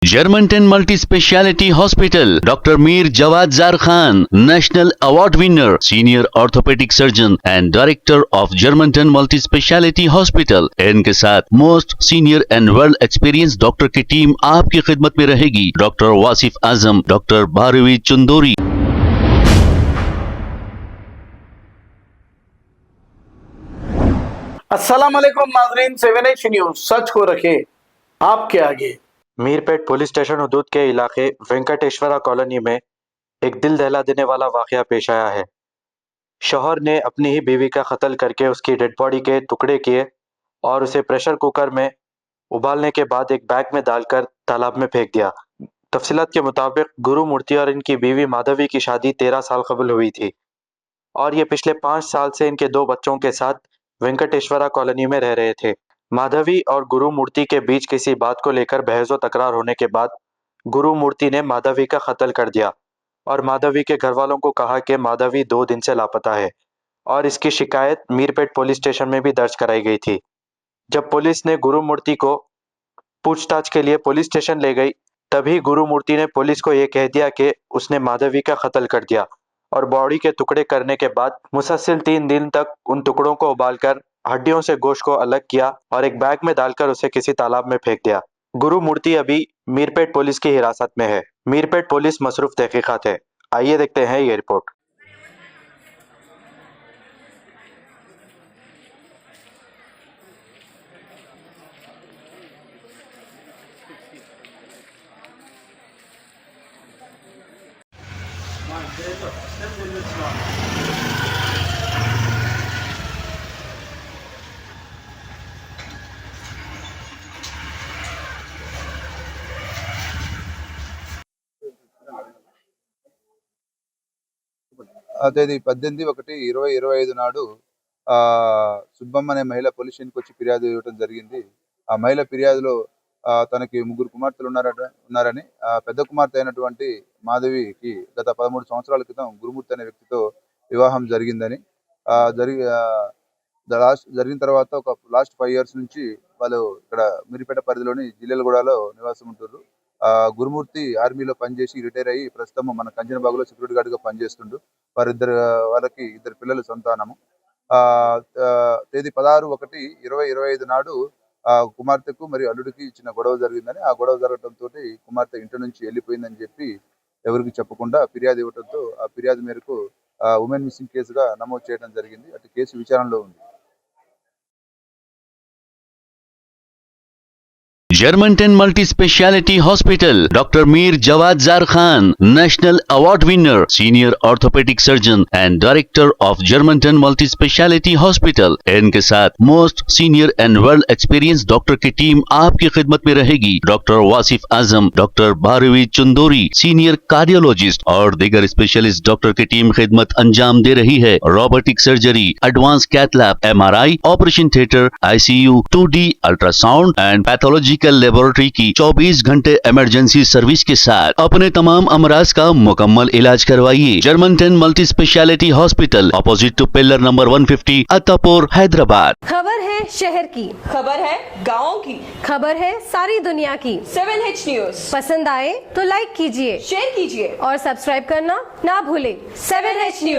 Germantown Multi-Speciality Hospital, Dr. Mir Jawad Zar Khan, National Award winner, Senior Orthopedic Surgeon and Director of Germantown Multi-Speciality Hospital। इनके साथ most senior and world experience doctor की team आपकी खिदमत में रहेगी। Doctor Wasif Azam, doctor Bharvi Chandori. अस्सलाम वालेकुम नाज़रीन, 7H न्यूज़ सच को रखे आपके आगे। मीरपेट पुलिस स्टेशन हदूद के इलाके वेंकटेश्वरा कॉलोनी में एक दिल दहला देने वाला वाकया पेश आया है। शौहर ने अपनी ही बीवी का कत्ल करके उसकी डेड बॉडी के टुकड़े किए और उसे प्रेशर कुकर में उबालने के बाद एक बैग में डालकर तालाब में फेंक दिया। तफसीलात के मुताबिक गुरु मूर्ति और इनकी बीवी माधवी की शादी 13 साल कबल हुई थी और ये पिछले 5 साल से इनके 2 बच्चों के साथ वेंकटेश्वरा कॉलोनी में रह रहे थे। माधवी और गुरु मूर्ति के बीच किसी बात को लेकर बहस व तकरार होने के बाद गुरु मूर्ति ने माधवी का कत्ल कर दिया और माधवी के घर वालों को कहा कि माधवी 2 दिन से लापता है और इसकी शिकायत मीरपेट पुलिस स्टेशन में भी दर्ज कराई गई थी। जब पुलिस ने गुरु मूर्ति को पूछताछ के लिए पुलिस स्टेशन ले गई, तभी गुरु मूर्ति ने पुलिस को यह कह दिया कि उसने माधवी का कत्ल कर दिया और बॉडी के टुकड़े करने के बाद मुसलसल 3 दिन तक उन टुकड़ों को उबालकर हड्डियों से गोश्त को अलग किया और एक बैग में डालकर उसे किसी तालाब में फेंक दिया। गुरु मूर्ति अभी मीरपेट पुलिस की हिरासत में है। मीरपेट पुलिस मसरूफ तहकीकात है। आइए देखते हैं ये रिपोर्ट। తేదీ 18/1/2025 నాడు సుబ్బమ్మ అనే మహిళ పోలీస్ స్టేషన్కి వచ్చి ఫిర్యాదు ఇవ్వడం జరిగింది. ఆ మహిళ ఫిర్యాదులో తనకి 3 కుమార్తెలు ఉన్నారని, పెద్ద కుమార్తె అయినటువంటి మాధవికి గత 13 సంవత్సరాల క్రితం గురుమూర్తి అనే వ్యక్తితో వివాహం జరిగిందని, జరిగిన తర్వాత ఒక లాస్ట్ 5 ఇయర్స్ నుంచి వాళ్ళు ఇక్కడ మీరిపేట పరిధిలోని జిల్లెలగూడలో నివాసం ఉంటున్నారు. గురుమూర్తి ఆర్మీలో పనిచేసి రిటైర్ అయ్యి ప్రస్తుతం మన కంచనబాగులో సెక్యూరిటీ గార్డ్గా పనిచేస్తుండు. వాళ్ళకి 2 పిల్లలు సంతానము. తేదీ 16/1/2025 నాడు కుమార్తెకు మరియు అల్లుడికి చిన్న గొడవ జరిగిందని, ఆ గొడవ జరగడంతో కుమార్తె ఇంటి నుంచి వెళ్ళిపోయిందని చెప్పి ఎవరికి చెప్పకుండా ఫిర్యాదు ఇవ్వడంతో ఆ ఫిర్యాదు మేరకు ఉమెన్ మిస్సింగ్ కేసుగా నమోదు చేయడం జరిగింది. అటు కేసు విచారణలో ఉంది. Germantown Multi-Speciality Hospital, Dr. Mir Jawad Zar Khan, National Award winner, Senior Orthopedic Surgeon and Director of Germantown Multi-Speciality Hospital। इनके साथ most senior and world experience doctor की टीम आपकी खिदमत में रहेगी। Doctor Wasif Azam, doctor Bharvi Chandori, senior cardiologist और दीगर specialist doctor की टीम खिदमत अंजाम दे रही है। Robotic surgery, advance cath lab, MRI, operation theatre, ICU, 2D ultrasound and pathological laboratory की 24 घंटे इमरजेंसी सर्विस के साथ अपने तमाम अमराज का मुकम्मल इलाज करवाइए। Germanten multi speciality hospital, opposite to pillar number 150, Attapur, Hyderabad. खबर है शहर की, खबर है गाँव की, खबर है सारी दुनिया की। 7H न्यूज़ पसंद आए तो लाइक कीजिए, शेयर कीजिए और सब्सक्राइब करना ना भूले। 7H news.